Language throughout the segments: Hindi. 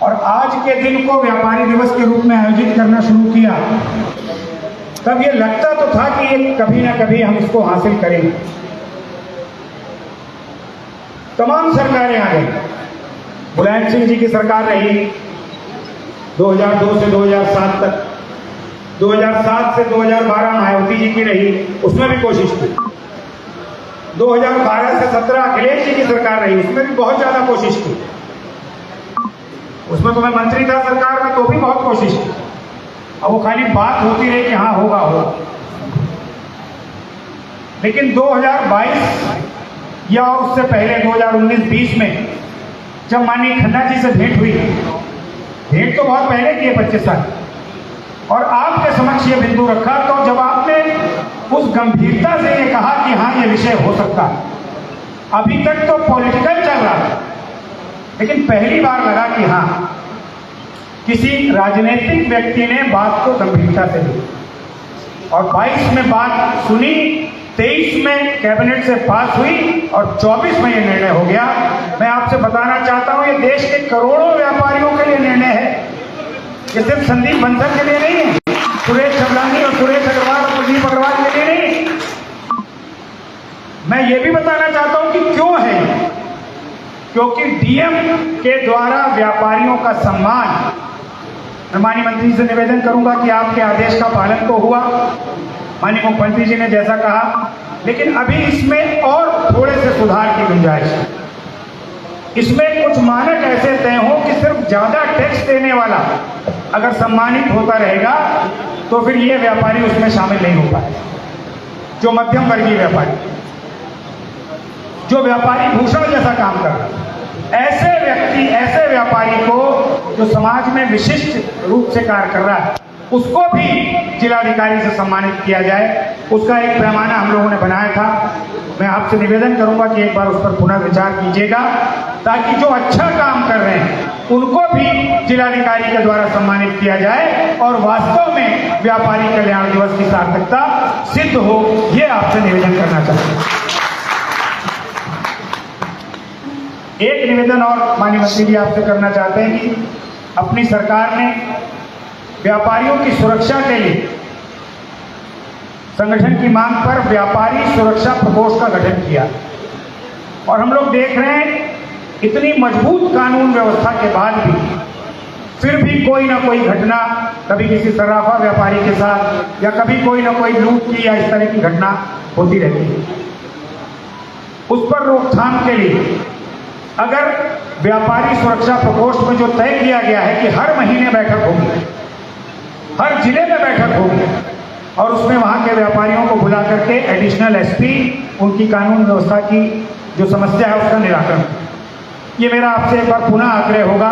और आज के दिन को व्यापारी दिवस के रूप में आयोजित करना शुरू किया, तब ये लगता तो था कि ये कभी ना कभी हम इसको हासिल करेंगे। तमाम सरकारें आ गई। मुलायम सिंह जी की सरकार रही 2002 से 2007 तक, 2007 से 2012 मायावती जी की रही, उसमें भी कोशिश की। 2012 से 17 अखिलेश जी की सरकार रही, उसमें भी बहुत ज्यादा कोशिश की। उसमें तो मैं मंत्री था सरकार में, तो भी बहुत कोशिश की। अब वो खाली बात होती रही कि हाँ होगा होगा। लेकिन 2022 या उससे पहले 2019-20 में जब माननीय खन्ना जी से भेंट हुई, भेंट तो बहुत पहले की है 25 साल, और आपके समक्ष ये बिंदु रखा, तो जब आपने उस गंभीरता से ये कहा कि हाँ ये विषय हो सकता है, अभी तक तो पॉलिटिकल चल रहा था, लेकिन पहली बार लगा कि हाँ किसी राजनीतिक व्यक्ति ने बात को गंभीरता से ली, और 22 में बात सुनी, 23 में कैबिनेट से पास हुई और 24 में ये निर्णय हो गया। मैं आपसे बताना चाहता हूं, ये देश के करोड़ों व्यापारियों के लिए निर्णय है, ये सिर्फ संदीप बंसल के लिए नहीं है, सुरेश चबलानी और सुरेश अग्रवाल और कुलदीप अग्रवाल के लिए नहीं। मैं ये भी बताना चाहता हूं कि क्यों है, क्योंकि डीएम के द्वारा व्यापारियों का सम्मान। मैं माननीय मंत्री से निवेदन करूंगा कि आपके आदेश का पालन तो हुआ, माननीय मुख्यमंत्री जी ने जैसा कहा, लेकिन अभी इसमें और थोड़े से सुधार की गुंजाइश है। इसमें कुछ मानक ऐसे तय हो कि सिर्फ ज्यादा टैक्स देने वाला अगर सम्मानित होता रहेगा तो फिर ये व्यापारी उसमें शामिल नहीं हो पाए। जो मध्यम वर्गीय व्यापारी, जो व्यापारी भूषण जैसा काम कर रहा है, ऐसे व्यक्ति, ऐसे व्यापारी को जो समाज में विशिष्ट रूप से कार्य कर रहा है, उसको भी जिलाधिकारी से सम्मानित किया जाए। उसका एक पैमाना हम लोगों ने बनाया था। मैं आपसे निवेदन करूंगा कि एक बार उस पर पुनर्विचार कीजिएगा, ताकि जो अच्छा काम कर रहे हैं उनको भी जिलाधिकारी के द्वारा सम्मानित किया जाए और वास्तव में व्यापारी कल्याण दिवस की सार्थकता सिद्ध हो। ये आपसे निवेदन करना चाहते हैं। एक निवेदन और माननीय मंत्री जी आपसे करना चाहते हैं कि अपनी सरकार ने व्यापारियों की सुरक्षा के लिए संगठन की मांग पर व्यापारी सुरक्षा प्रकोष्ठ का गठन किया, और हम लोग देख रहे हैं इतनी मजबूत कानून व्यवस्था के बाद भी फिर भी कोई ना कोई घटना, कभी किसी सर्राफा व्यापारी के साथ या कभी कोई ना कोई लूट की या इस तरह की घटना होती रहती है। उस पर रोकथाम के लिए अगर व्यापारी सुरक्षा प्रकोष्ठ में जो तय किया गया है कि हर महीने बैठक होगी, हर जिले में बैठक होगी, और उसमें वहां के व्यापारियों को बुला करके एडिशनल एसपी उनकी कानून व्यवस्था की जो समस्या है उसका निराकरण, ये मेरा आपसे एक बार पुनः आग्रह होगा।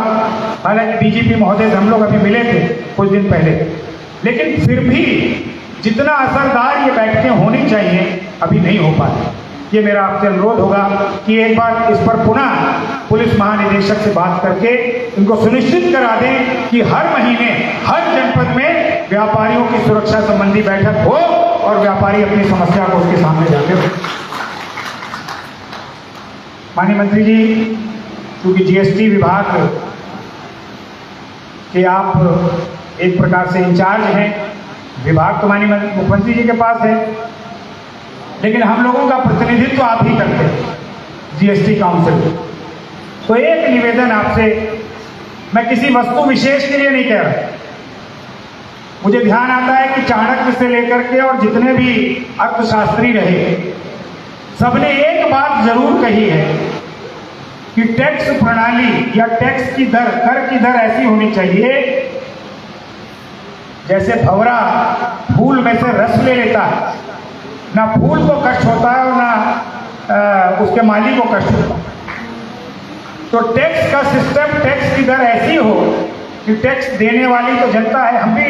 हालांकि डीजीपी महोदय से हम लोग अभी मिले थे कुछ दिन पहले, लेकिन फिर भी जितना असरदार ये बैठकें होनी चाहिए अभी नहीं हो पाती। ये मेरा आपसे अनुरोध होगा कि एक बार इस पर पुनः पुलिस महानिदेशक से बात करके इनको सुनिश्चित करा दें कि हर महीने हर जनपद में व्यापारियों की सुरक्षा संबंधी बैठक हो और व्यापारी अपनी समस्या को उसके सामने जाके हो। माननीय मंत्री जी, क्योंकि जीएसटी विभाग के आप एक प्रकार से इंचार्ज हैं, विभाग तो माननीय मुख्यमंत्री जी के पास है, लेकिन हम लोगों का प्रतिनिधित्व आप ही करते हैं जीएसटी काउंसिल। तो एक निवेदन आपसे, मैं किसी वस्तु विशेष के लिए नहीं कह रहा, मुझे ध्यान आता है कि चाणक्य से लेकर के और जितने भी अर्थशास्त्री रहे, सबने एक बात जरूर कही है कि टैक्स प्रणाली या टैक्स की दर, कर की दर ऐसी होनी चाहिए जैसे भंवरा फूल में से रस ले लेता है, ना फूल को कष्ट होता है और ना उसके माली को कष्ट होता है। तो टैक्स का सिस्टम, टैक्स की दर ऐसी हो कि टैक्स देने वाली तो जनता है। हम भी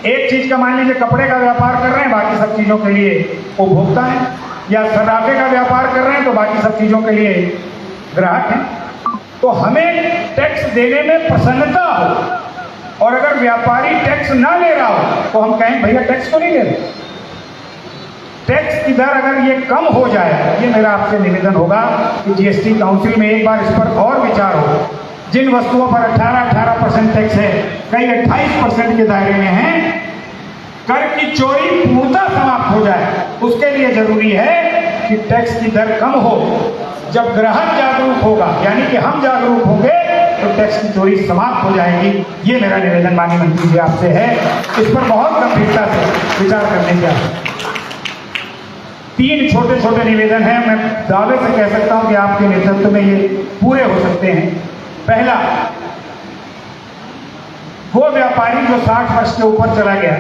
एक चीज का मान लीजिए कपड़े का व्यापार कर रहे हैं, बाकी सब चीजों के लिए उपभोक्ता है, या सराफे का व्यापार कर रहे हैं तो बाकी सब चीजों के लिए ग्राहक हैं। तो हमें टैक्स देने में प्रसन्नता हो, और अगर व्यापारी टैक्स ना ले रहा हो तो हम कहें भैया टैक्स तो नहीं ले रहे। टैक्स की दर अगर ये कम हो जाए, ये मेरा आपसे निवेदन होगा कि जीएसटी काउंसिल में एक बार इस पर और विचार हो। जिन वस्तुओं पर 18% टैक्स है, कई 28% के दायरे में हैं, कर की चोरी पूर्णतः समाप्त हो जाए। उसके लिए जरूरी है कि टैक्स की दर कम हो। जब ग्राहक जागरूक होगा, यानी कि हम जागरूक होंगे, तो टैक्स की चोरी समाप्त हो जाएगी। ये मेरा निवेदन माननीय मंत्री जी आपसे है। इस पर बहुत गंभीरता से विचार करने की आवश्यकता। 3 छोटे छोटे निवेदन हैं। मैं दावे से कह सकता हूं कि आपके नेतृत्व में ये पूरे हो सकते हैं। पहला, वो व्यापारी जो 60 वर्ष के ऊपर चला गया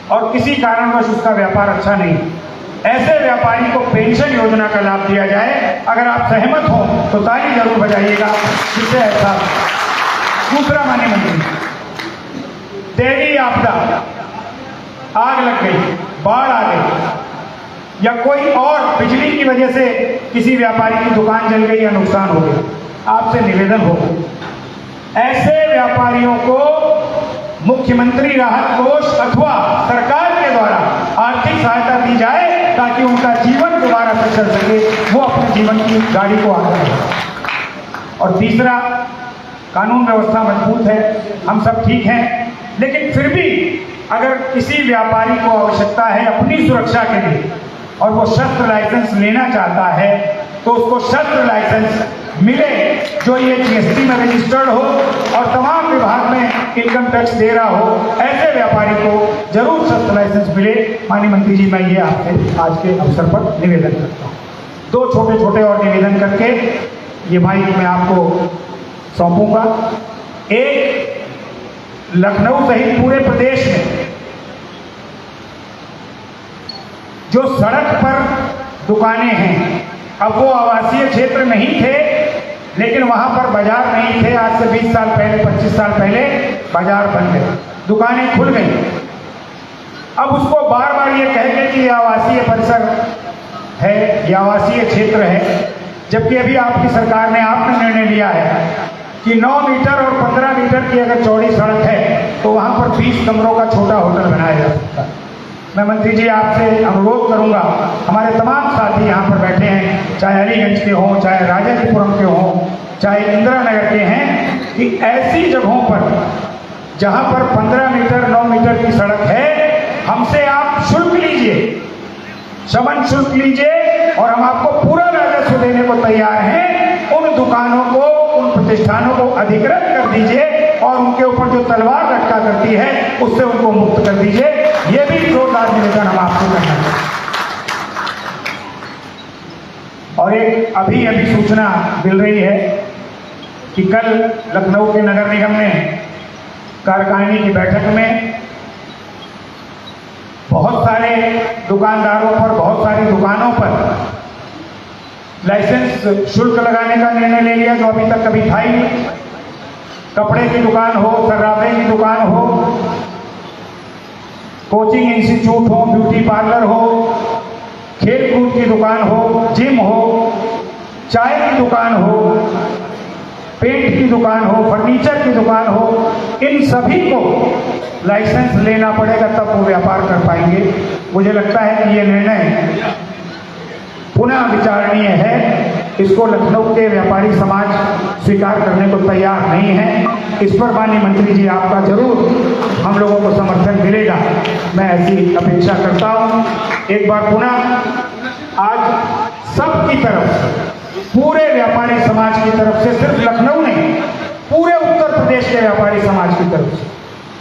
और किसी कारणवश उसका व्यापार अच्छा नहीं, ऐसे व्यापारी को पेंशन योजना का लाभ दिया जाए। अगर आप सहमत हो तो ताली जरूर बजाइएगा, जिससे ऐसा। दूसरा माननीय मंत्री, दैवीय आपदा, आग लग गई, बाढ़ आ गई, या कोई और बिजली की वजह से किसी व्यापारी की दुकान जल गई या नुकसान हो गया, आपसे निवेदन हो, ऐसे व्यापारियों को मुख्यमंत्री राहत कोष अथवा सरकार के द्वारा आर्थिक सहायता दी जाए, ताकि उनका जीवन दोबारा से चल सके, वो अपने जीवन की गाड़ी को आगे बढ़ाए। और तीसरा, कानून व्यवस्था मजबूत है, हम सब ठीक हैं, लेकिन फिर भी अगर किसी व्यापारी को आवश्यकता है अपनी सुरक्षा के लिए और वो शस्त्र लाइसेंस लेना चाहता है, तो उसको शस्त्र लाइसेंस मिले जो ये जीएसटी में रजिस्टर्ड हो और तमाम विभाग में इनकम टैक्स दे रहा हो। ऐसे व्यापारी को जरूर शस्त्र लाइसेंस मिले। माननीय मंत्री जी, मैं ये आपसे आज के अवसर पर निवेदन करता हूँ। 2 छोटे छोटे और निवेदन करके ये माइक मैं आपको सौंपूंगा। एक, लखनऊ सहित पूरे प्रदेश में जो सड़क पर दुकानें हैं, अब वो आवासीय क्षेत्र नहीं थे, लेकिन वहां पर बाजार नहीं थे। आज से 20 साल पहले, 25 साल पहले बाजार बन गए, दुकानें खुल गई। अब उसको बार बार ये कह के कि आवासीय परिसर है या आवासीय क्षेत्र है, जबकि अभी आपकी सरकार ने आपने निर्णय लिया है कि 9 मीटर और 15 मीटर की अगर चौड़ी सड़क है तो वहां पर 20 कमरों का छोटा होटल बनाया जा सकता है। मैं मंत्री जी आपसे अनुरोध करूंगा, हमारे तमाम साथी यहाँ पर बैठे हैं, चाहे अलीगंज के हों, चाहे राजेंद्रपुरम के हों, चाहे इंदिरा नगर के हैं, कि ऐसी जगहों पर जहाँ पर 15 मीटर 9 मीटर की सड़क है, हमसे आप शुल्क लीजिए, शमन शुल्क लीजिए, और हम आपको पूरा राजस्व देने को तैयार हैं। उन दुकानों को, उन प्रतिष्ठानों को अधिकृत कर दीजिए और उनके ऊपर जो तलवार लटका करती है उससे उनको मुक्त कर दीजिए। ये भी जोरदार निवेदन हम आपको करना है। और एक अभी सूचना मिल रही है कि कल लखनऊ के नगर निगम में कार्यकारिणी की बैठक में बहुत सारे दुकानदारों पर, बहुत सारी दुकानों पर लाइसेंस शुल्क लगाने का निर्णय ले लिया, जो अभी तक कभी था ही नहीं। कपड़े की दुकान हो, सर्राफे की दुकान हो, कोचिंग इंस्टीट्यूट हो, ब्यूटी पार्लर हो, खेल कूद की दुकान हो, जिम हो, चाय की दुकान हो, पेंट की दुकान हो, फर्नीचर की दुकान हो, इन सभी को लाइसेंस लेना पड़ेगा, तब वो व्यापार कर पाएंगे। मुझे लगता है कि ये निर्णय पुनः विचारणीय है। इसको लखनऊ के व्यापारी समाज स्वीकार करने को तैयार नहीं है। इस पर माननीय मंत्री जी आपका जरूर हम लोगों को समर्थन मिलेगा, मैं ऐसी अपेक्षा करता हूँ। एक बार पुनः आज सबकी तरफ से, पूरे व्यापारी समाज की तरफ से, सिर्फ लखनऊ नहीं, पूरे उत्तर प्रदेश के व्यापारी समाज की तरफ से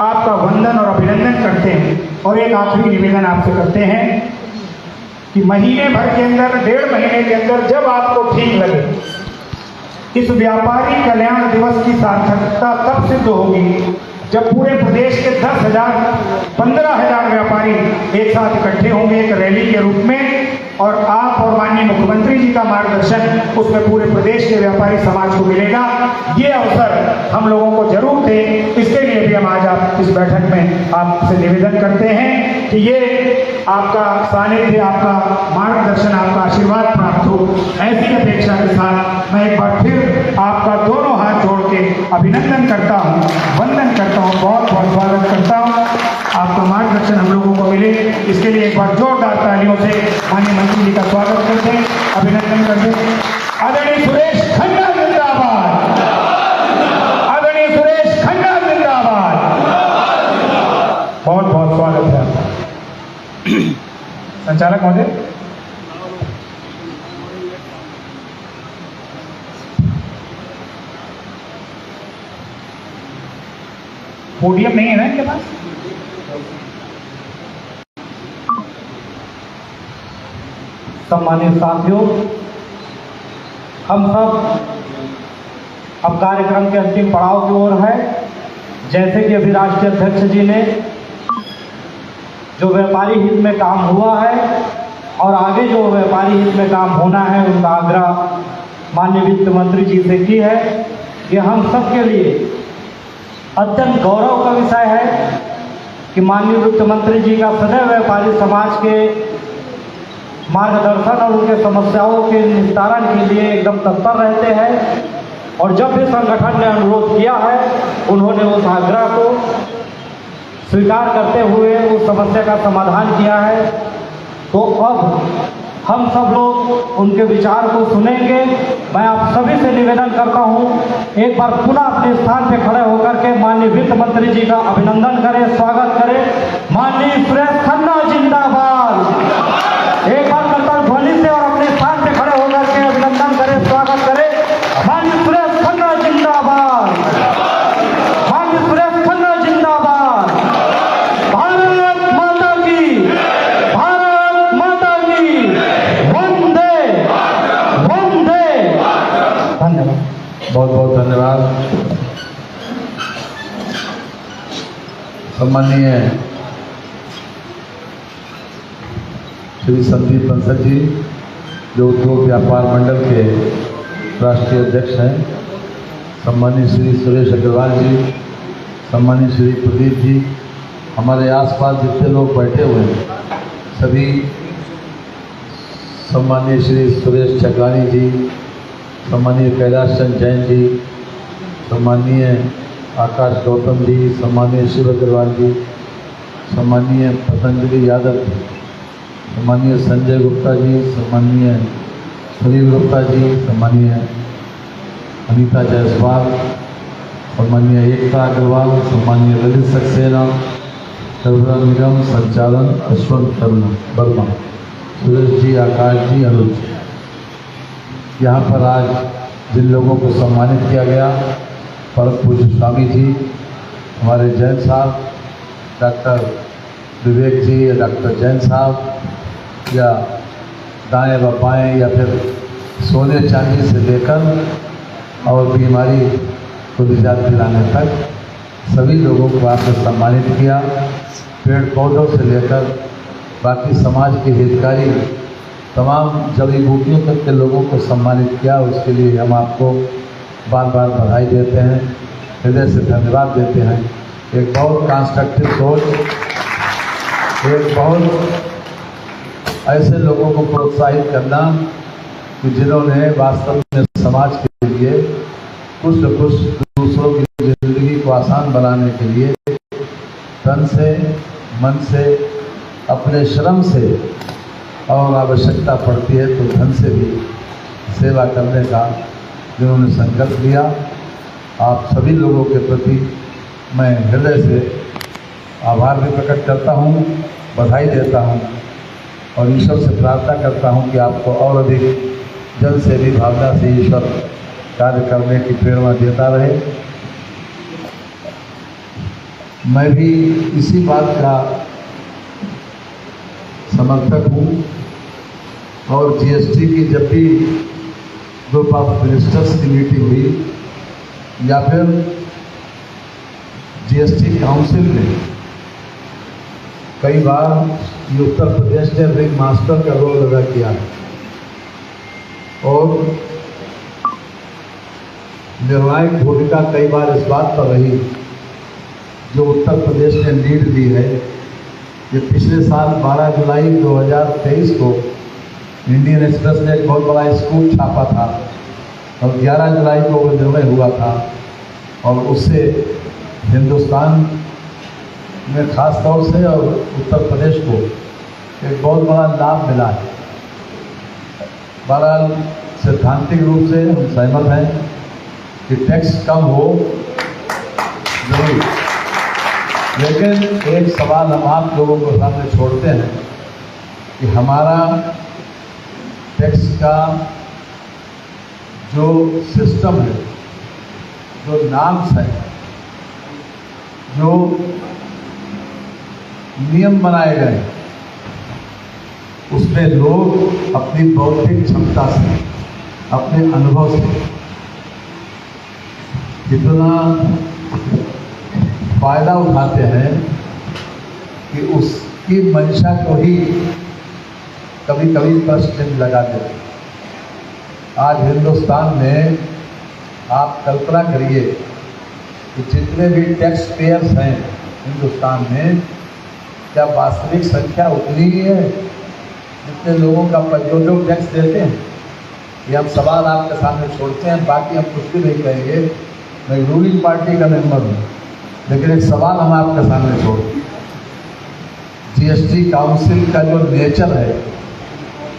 आपका वंदन और अभिनंदन करते हैं। और एक आखिरी निवेदन आपसे करते हैं कि महीने भर के अंदर, 1.5 महीने के अंदर, जब आपको ठीक लगे, इस व्यापारी कल्याण दिवस की सार्थकता तब सिद्ध होगी जब पूरे प्रदेश के 10,000, 15,000 व्यापारी एक साथ इकट्ठे होंगे एक रैली के रूप में, और आप और माननीय मुख्यमंत्री जी का मार्गदर्शन उसमें पूरे प्रदेश के व्यापारी समाज को मिलेगा। ये अवसर हम लोगों को जरूर दें। इसके लिए भी हम आज आप इस बैठक में आपसे निवेदन करते हैं कि ये आपका सानिध्य, आपका मार्गदर्शन, आपका आशीर्वाद प्राप्त हो। ऐसी अपेक्षा के साथ मैं एक बार फिर आपका दोनों हाथ जोड़ के अभिनंदन करता हूँ, वंदन करता हूँ, बहुत बहुत स्वागत करता हूँ। आपका मार्गदर्शन हम लोगों को मिले, इसके लिए एक बार जोरदार तालियों से माननीय मंत्री जी का स्वागत करते हैं, अभिनंदन करते हैं। आदरणीय सुरेश खन्ना जिंदाबाद। संचालक महोदय। पोडियम नहीं है ना इनके पास? सम्मानित साथियों, हम सब अब कार्यक्रम के अंतिम पड़ाव की ओर है। जैसे कि अभी राष्ट्रीय अध्यक्ष जी ने जो व्यापारी हित में काम हुआ है और आगे जो व्यापारी हित में काम होना है, उनका आग्रह माननीय वित्त मंत्री जी से की है। ये हम सब के लिए अत्यंत गौरव का विषय है कि माननीय वित्त मंत्री जी का सदैव व्यापारी समाज के मार्गदर्शन और उनके समस्याओं के निस्तारण के लिए एकदम तत्पर रहते हैं। और जब भी संगठन ने अनुरोध किया है, उन्होंने उस आग्रह को स्वीकार करते हुए उस समस्या का समाधान किया है। तो अब हम सब लोग उनके विचार को सुनेंगे। मैं आप सभी से निवेदन करता हूं, एक बार पुनः अपने स्थान पर खड़े होकर के माननीय वित्त मंत्री जी का अभिनंदन करें, स्वागत करें। माननीय सुरेश खन्ना जिंदाबाद। एक बार करताल ध्वनि से और अपने स्थान पर खड़े होकर के अभिनंदन करें, स्वागत करें। माननीय सुरेश खन्ना जिंदाबाद। माननीय सुरेश खन्ना जिंदाबाद। भारत माता की, भारत माता की वंदे वंदे। धन्यवाद, बहुत बहुत धन्यवाद। सम्माननीय श्री संदीप बंसल जी, जो उद्योग व्यापार मंडल के राष्ट्रीय अध्यक्ष हैं, सम्मानीय श्री सुरेश अग्रवाल जी, सम्मानीय श्री प्रदीप जी, हमारे आसपास जितने लोग बैठे हुए हैं सभी, सम्मानीय श्री सुरेश चकलानी जी, सम्मानीय कैलाश चंद जैन जी, सम्मानीय आकाश गौतम जी, सम्मानीय शिव अग्रवाल जी, सम्मानीय पतंजलि यादव जी, सम्मानीय संजय गुप्ता जी, सम्मानीय सुनील गुप्ता जी, सम्मानीय अनीता जायसवाल, सम्मानीय एकता अग्रवाल, सम्मानीय ललित सक्सेना, सर्वरा निगम संचालन अश्वंत वर्मा, सुरेश जी, आकाश जी, अनुज जी। यहाँ पर आज जिन लोगों को सम्मानित किया गया, परम पूज्य स्वामी जी, हमारे जैन साहब, डॉक्टर विवेक जी या डॉक्टर जैन साहब, या दाएं व बाएं या फिर सोने चांदी से लेकर और बीमारी को निजात दिलाने तक सभी लोगों को आपने सम्मानित किया। पेड़ पौधों से लेकर बाकी समाज के हितकारी तमाम जड़ी बूटियों तक के लोगों को सम्मानित किया। उसके लिए हम आपको बार बार बधाई देते हैं, हृदय से धन्यवाद देते हैं। एक बहुत कंस्ट्रक्टिव सोच, एक बहुत ऐसे लोगों को प्रोत्साहित करना कि जिन्होंने वास्तव में समाज के लिए कुछ न कुछ दूसरों की ज़िंदगी को आसान बनाने के लिए तन से, मन से, अपने श्रम से, और आवश्यकता पड़ती है तो धन से भी सेवा करने का जिन्होंने संकल्प लिया, आप सभी लोगों के प्रति मैं हृदय से आभार भी प्रकट करता हूँ, बधाई देता हूँ और ईश्वर से प्रार्थना करता हूँ कि आपको और अधिक जन सेवी भावना से ईश्वर कार्य करने की प्रेरणा देता रहे। मैं भी इसी बात का समर्थक हूँ और जीएसटी की जब भी ग्रुप ऑफ मिनिस्टर्स की मीटिंग हुई या फिर जीएसटी काउंसिल में कई बार ये उत्तर प्रदेश ने रिंग मास्टर का रोल अदा किया है और निर्णायक भूमिका कई बार इस बात पर रही जो उत्तर प्रदेश ने लीड ली है। ये पिछले साल 12 जुलाई 2023 को इंडियन एक्सप्रेस ने एक बहुत बड़ा स्कूल छापा था और 11 जुलाई को वो निर्णय हुआ था और उससे हिंदुस्तान में खास तौर से और उत्तर प्रदेश को एक बहुत बड़ा लाभ मिला है। बहरहाल सैद्धांतिक रूप से हम सहमत हैं कि टैक्स कम हो जरूर, लेकिन एक सवाल हम आप लोगों को सामने छोड़ते हैं कि हमारा टैक्स का जो सिस्टम है, जो नॉर्म्स है, जो नियम बनाए गए, उसमें लोग अपनी बौद्धिक क्षमता से, अपने अनुभव से जितना फायदा उठाते हैं कि उसकी मंशा को ही कभी कभी प्रश्न लगा देते हैं। आज हिंदुस्तान में आप कल्पना करिए कि जितने भी टैक्स पेयर्स हैं हिंदुस्तान में, क्या वास्तविक संख्या उतनी ही है जितने लोगों का जो लोग टैक्स देते हैं? ये हम सवाल आपके सामने छोड़ते हैं, बाकी हम कुछ भी नहीं कहेंगे। मैं रूलिंग पार्टी का मेंबर हूँ, लेकिन एक सवाल हम आपके सामने छोड़ते हैं। जीएसटी काउंसिल का जो नेचर है,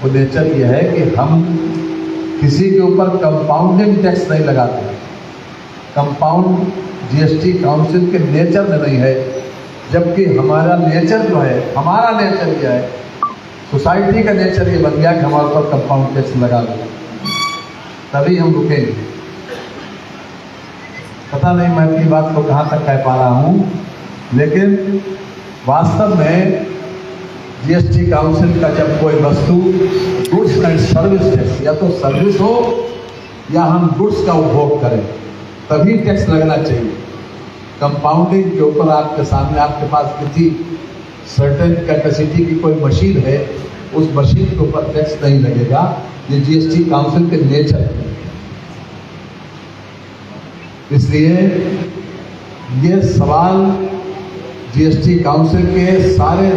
वो नेचर ये है कि हम किसी के ऊपर कंपाउंडिंग टैक्स नहीं लगाते। कंपाउंड जीएसटी काउंसिल के नेचर में नहीं है, जबकि हमारा नेचर जो है, हमारा नेचर क्या है, सोसाइटी का नेचर ये बन गया कि हमारे ऊपर कंपाउंड टैक्स लगा दो, तभी हम रुकेंगे। पता नहीं मैं अपनी बात को कहाँ तक कह पा रहा हूँ, लेकिन वास्तव में जीएसटी काउंसिल का जब कोई वस्तु गुड्स एंड सर्विस टैक्स, या तो सर्विस हो या हम गुड्स का उपभोग करें, तभी टैक्स लगना चाहिए। कंपाउंडिंग के ऊपर आपके सामने, आपके पास किसी सर्टेन कैपेसिटी की कोई मशीन है, उस मशीन के ऊपर टैक्स नहीं लगेगा। ये जीएसटी काउंसिल के नेचर है। इसलिए ये सवाल जीएसटी काउंसिल के सारे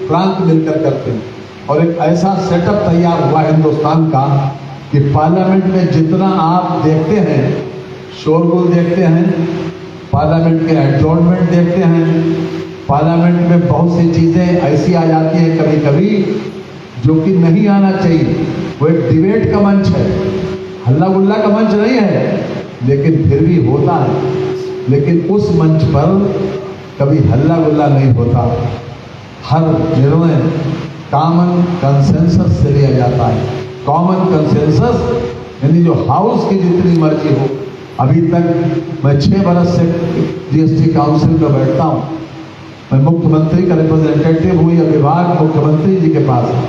प्रांत मिलकर करते हैं, और एक ऐसा सेटअप तैयार हुआ हिंदुस्तान का कि पार्लियामेंट में जितना आप देखते हैं, शोरगुल देखते हैं, पार्लियामेंट के एडजॉर्नमेंट देखते हैं, पार्लियामेंट में बहुत सी चीज़ें ऐसी आ जाती हैं कभी कभी जो कि नहीं आना चाहिए। वो एक डिबेट का मंच है, हल्ला गुल्ला का मंच नहीं है, लेकिन फिर भी होता है। लेकिन उस मंच पर कभी हल्ला गुल्ला नहीं होता, हर निर्णय कॉमन कंसेंसस से लिया जाता है। कॉमन कंसेंसस यानी जो हाउस की जितनी मर्जी हो। अभी तक मैं 6 बरस से जीएसटी काउंसिल में बैठता हूँ। मैं मुख्यमंत्री का रिप्रेजेंटेटिव हूँ, या विभाग मुख्यमंत्री जी के पास है,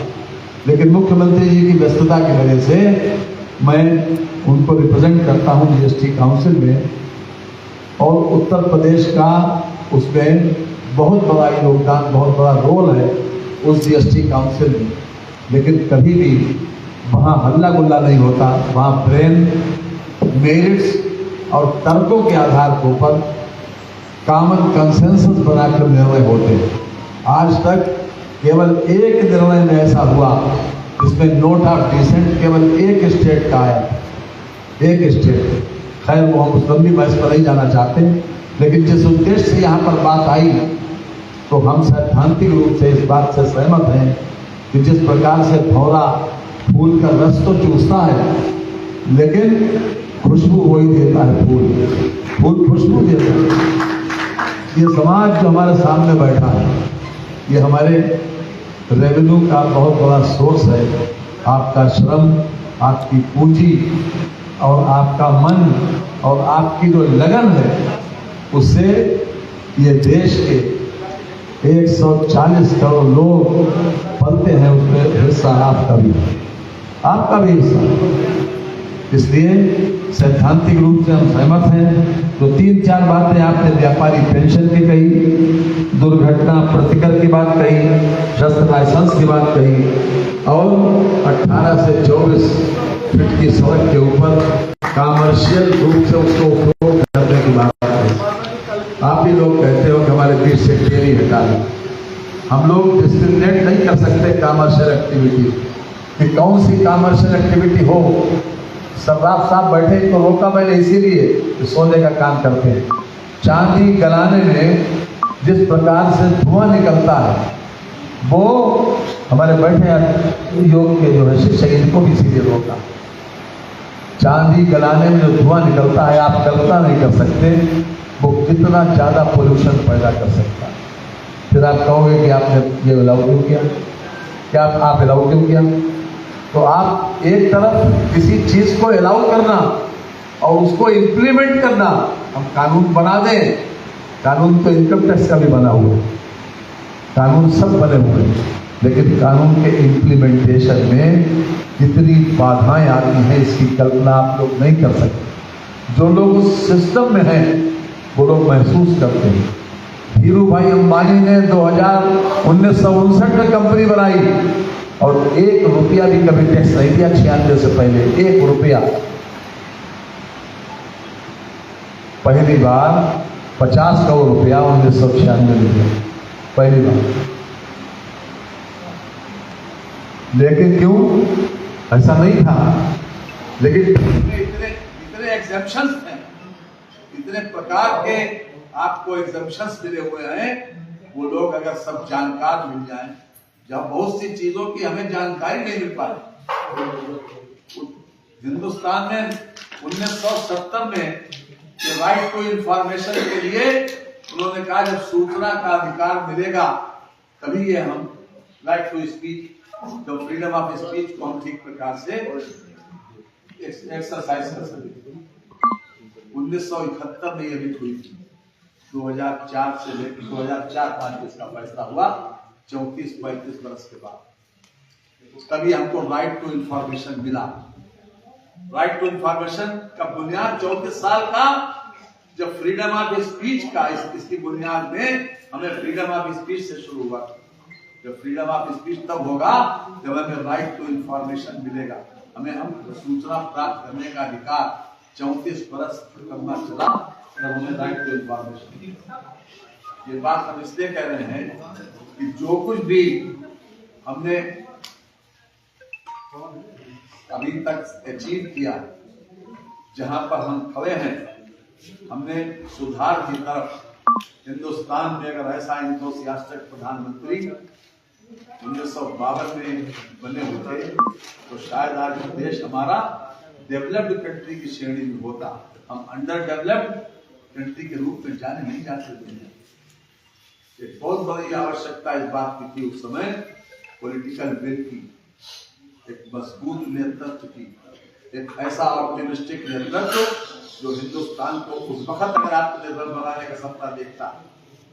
लेकिन मुख्यमंत्री जी की व्यस्तता की वजह से मैं उनको रिप्रेजेंट करता हूँ जीएसटी काउंसिल में, और उत्तर प्रदेश का उसमें बहुत बड़ा योगदान, बहुत बड़ा रोल है उस जीएसटी काउंसिल में। लेकिन कभी भी वहाँ हल्ला गुल्ला नहीं होता, वहाँ ब्रेन, मेरिट्स और तर्कों के आधार के ऊपर कॉमन कंसेंसस बनाकर निर्णय होते हैं। आज तक केवल एक निर्णय में ऐसा हुआ जिसमें नोट ऑफ डिसेंट केवल एक स्टेट का आया, एक स्टेट। खैर वो हम उस लंबी बहस पर नहीं जाना चाहते, लेकिन जिस उद्देश्य से यहाँ पर बात आई, तो हम सैद्धांतिक रूप से इस बात से सहमत हैं कि जिस प्रकार से भौरा फूल का रस तो चूसता है, लेकिन खुशबू वही देता है, फूल खुशबू देता है। ये समाज जो हमारे सामने बैठा है, ये हमारे रेवेन्यू का बहुत बड़ा सोर्स है। आपका श्रम, आपकी पूंजी और आपका मन और आपकी जो लगन है, उससे ये देश के 140 करोड़ लोग पलते हैं, उसमें हिस्सा आपका भी हिस्सा। इसलिए सैद्धांतिक रूप से हम सहमत हैं। तो 3-4 बातें आपने व्यापारी पेंशन की कही, दुर्घटना प्रतिकर की बात कही, शस्त्र लाइसेंस की बात कही, और 18 से 24 फीट की सड़क के ऊपर कॉमर्शियल रूप से उसको उपयोग करने की बात कही। आप ही लोग कहते हो कि हमारे बीच से डेयरी हटा दें। हम लोग डिस्क्रिमिनेट नहीं कर सकते कॉमर्शियल एक्टिविटी कि कौन सी कॉमर्शियल एक्टिविटी हो। सर्राफ साहब बैठे तो रोका मैंने इसीलिए कि सोने का काम करते हैं। चांदी गलाने में जिस प्रकार से धुआं निकलता है, वो हमारे बैठे योग के जो है शिक्षक, इनको भी इसीलिए रोका। चांदी गलाने में जो धुआं निकलता है, आप कल्पना नहीं कर सकते वो कितना ज़्यादा पोल्यूशन पैदा कर सकता है। फिर आप कहोगे कि आपने ये अलाउ क्यों किया। क्या आप अलाउ क्यों किया? तो आप एक तरफ किसी चीज को अलाउ करना और उसको इम्प्लीमेंट करना, हम कानून बना दें, कानून तो इनकम टैक्स का भी बना हुआ है, कानून सब बने हुए हैं, लेकिन कानून के इम्प्लीमेंटेशन में कितनी बाधाएं आती हैं इसकी कल्पना आप लोग नहीं कर सकते। जो लोग उस सिस्टम में हैं वो लोग महसूस करते हैं। धीरू भाई अंबानी ने 1959 में कंपनी बनाई और 1 रुपया भी कभी टैक्स नहीं दिया, 96 से पहले 1 रुपया। पहली बार 50 करोड़ रुपया 1996 में दिया, पहली बार। लेकिन क्यों ऐसा नहीं था? लेकिन इतने एग्जेम्पशंस हैं, इतने प्रकार के आपको एग्जेम्पशंस मिले हुए हैं। वो लोग अगर सब जानकार मिल जाएं, जब बहुत सी चीजों की हमें जानकारी नहीं मिल पाती। हिंदुस्तान में 1970 में राइट टू इंफॉर्मेशन के लिए उन्होंने कहा जब सूचना का अधिकार मिलेगा तभी ये हम राइट टू स्पीच, तो फ्रीडम ऑफ स्पीच को हम ठीक प्रकार से एक्सरसाइज कर सकते। 1971 में ये भी हुई थी, 2004 से लेकर 2004-5 इसका फैसला हुआ, 34-35 वर्ष के बाद तभी हमको राइट टू इंफॉर्मेशन मिला। राइट टू इंफॉर्मेशन का बुनियाद 34 साल का, जब फ्रीडम ऑफ स्पीच का इसकी बुनियाद में हमें फ्रीडम ऑफ स्पीच से शुरू हुआ। जब फ्रीडम ऑफ स्पीच तब होगा जब हमें राइट टू इंफॉर्मेशन मिलेगा, हमें हम सूचना प्राप्त करने का अधिकार 34 वर्ष करना चला तब हमें राइट टू इंफॉर्मेशन। ये बात हम इसलिए कह रहे हैं कि जो कुछ भी हमने अभी तक अचीव किया, जहां पर हम खड़े हैं, हमने सुधार की तरफ हिंदुस्तान में अगर ऐसा इंथुसियास्टिक प्रधानमंत्री 1952 में बने होते तो शायद आज देश हमारा डेवलप्ड कंट्री की श्रेणी में होता। हम अंडर डेवलप्ड कंट्री के रूप में जाने नहीं जाते थे। एक बहुत बड़ी आवश्यकता इस बात की थी उस समय, पॉलिटिकल विल की, एक मजबूत नेतृत्व की, एक ऐसा ऑप्टिमिस्टिक नेतृत्व जो हिंदुस्तान को उस वक्त अगर आत्मनिर्भर बनाने का सपना देखता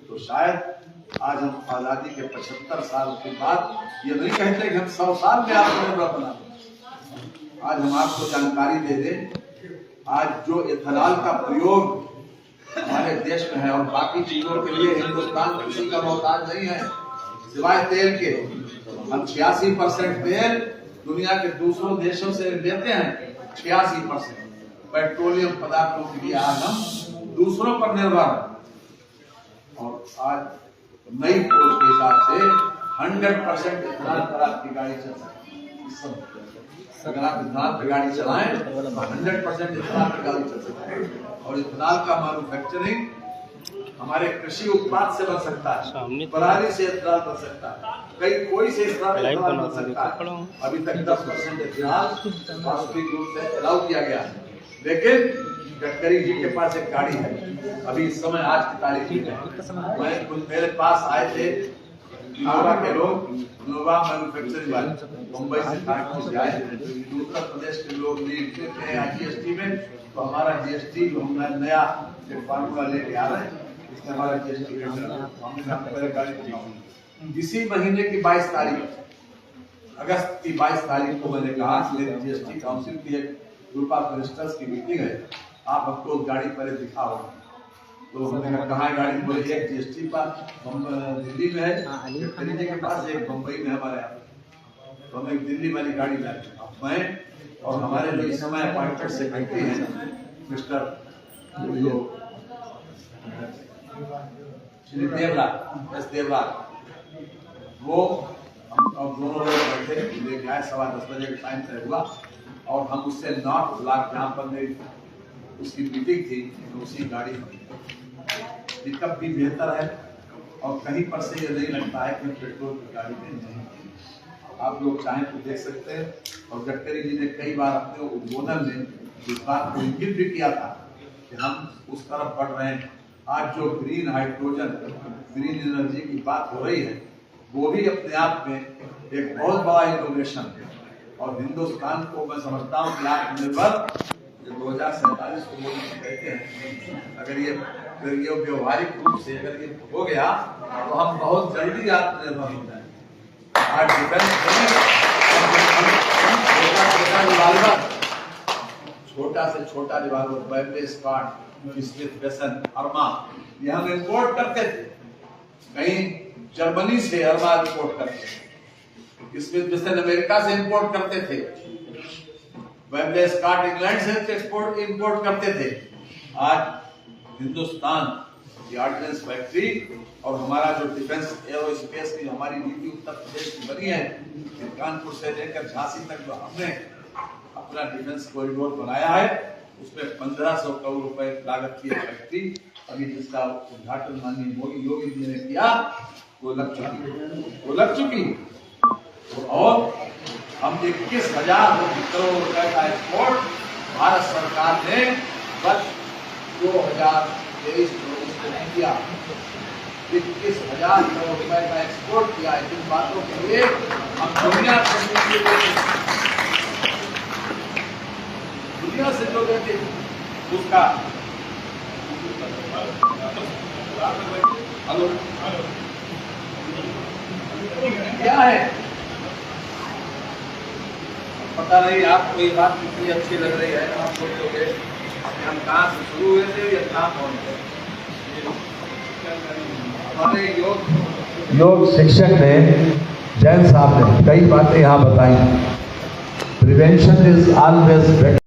तो शायद आज हम आजादी के 75 साल के बाद ये नहीं कहते कि हम 100 साल में आत्मनिर्भर बना। आज हम आपको जानकारी दे दें, आज जो इथेनॉल का प्रयोग हमारे देश में है और बाकी चीजों के लिए हिंदुस्तान किसी का मोहताज नहीं है सिवाय तेल के। हम 86% तेल दुनिया के दूसरों देशों से लेते हैं, 86% पेट्रोलियम पदार्थों के लिए आज हम दूसरों पर निर्भर हैं। और आज नई खोज के हिसाब से 100% इथेनॉल पर आपकी गाड़ी चल सकती है। अगर आप इथेनॉल पर गाड़ी चलाएं तो 100% इथेनॉल पर गाड़ी चल सकती है। और इथेनॉल का मैन्युफैक्चरिंग हमारे कृषि उत्पाद से बन सकता है, पराली से इथेनॉल बन सकता है, कोई से इथेनॉल बन सकता है। अभी तक 10% इथेनॉल वास्तविक रूप से अलाउ किया गया है। लेकिन गडकरी जी के पास एक गाड़ी है, अभी इस समय आज की तारीख में मैं कुछ मेरे पास आए थे नोवा के लोग, नोवा मैन्युफैक्चरिंग वाले मुंबई से कानपुर आए, उत्तर प्रदेश के लोग लिखते थे जीएसटी में, तो हमारा जीएसटी जो हम नया एक फार्मूला लेके आ रहे हैं, इसमें हमारा जीएसटी हमने गाड़ी इसी महीने की 22 तारीख अगस्त की 22 तारीख को मैंने कहा मेरी जीएसटी काउंसिल की एक ग्रुप ऑफ मिनिस्टर्स की मीटिंग है, आप हमको उस गाड़ी पर दिखाओ। तो हमने कहा गाड़ी बोले एक जीएसटी पर दिल्ली में है, दिल्ली के पास एक मुंबई में हमारे यहाँ, तो हमें दिल्ली वाली गाड़ी लाई। मैं और हमारे लिए इस समय अपॉइंटेड सेक्रेटरी हैं मिस्टर श्री देवराज, वो हम दोनों लोग बैठे लेके आए, 10:15 बजे का टाइम तय हुआ और हम उससे नॉर्थ ब्लॉक जहाँ पर मेरी उसकी मीटिंग थी तो उसी गाड़ी में पिकअप भी बेहतर है और कहीं पर से ये नहीं लगता है कि पेट्रोल की गाड़ी में नहीं। आप लोग चाहें तो देख सकते हैं। और गडकरी जी ने कई बार अपने उद्बोधन में इस बात को इंगित भी किया था कि हम उस तरफ बढ़ रहे हैं। आज जो ग्रीन हाइड्रोजन, ग्रीन एनर्जी की बात हो रही है वो भी अपने आप में एक बहुत बड़ा इनोवेशन है। और हिंदुस्तान को मैं समझता हूँ कि आत्मनिर्भर जो 2047 को मोदी जी कहते हैं, अगर ये व्यवहारिक रूप से अगर ये हो गया तो हम बहुत जल्दी आत्मनिर्भर हो जाएंगे। आज छोटा से छोटा रिवाल्वर, वेबले स्कॉट, स्मिथ वेसन, अरमा, ये हम इंपोर्ट करते थे, कहीं जर्मनी से अरमा इंपोर्ट करते थे, स्मिथ वेसन अमेरिका से इंपोर्ट करते थे, वेबले स्कॉट इंग्लैंड से इंपोर्ट करते थे। आज हिंदुस्तान की ऑर्डिनेंस फैक्ट्री और हमारा जो डिफेंस एरोस्पेस की हमारी नीति उत्तर प्रदेश की बनी है, कानपुर से लेकर झांसी तक जो हमने अपना डिफेंस कॉरिडोर बनाया है, उसमें 1500 करोड़ रुपए लागत की फैक्ट्री अभी जिसका उद्घाटन माननीय योगी जी ने किया, वो लग चुकी। और हम 21,000 करोड़ रुपए का एक्सपोर्ट भारत सरकार ने वर्ष 2023-24 में किया। 21,000 करोड़ रुपए का एक्सपोर्ट किया है। जिन बातों के लिए हम दुनिया से जो देते उसका हेलो क्या है, पता नहीं आपको ये बात कितनी अच्छी लग रही है। आप सोचोगे हम कहाँ से शुरू हुए थे या कहाँ पहुंचे। हमारे योग शिक्षक ने, जैन साहब ने कई बातें यहाँ बताई। Prevention is always better.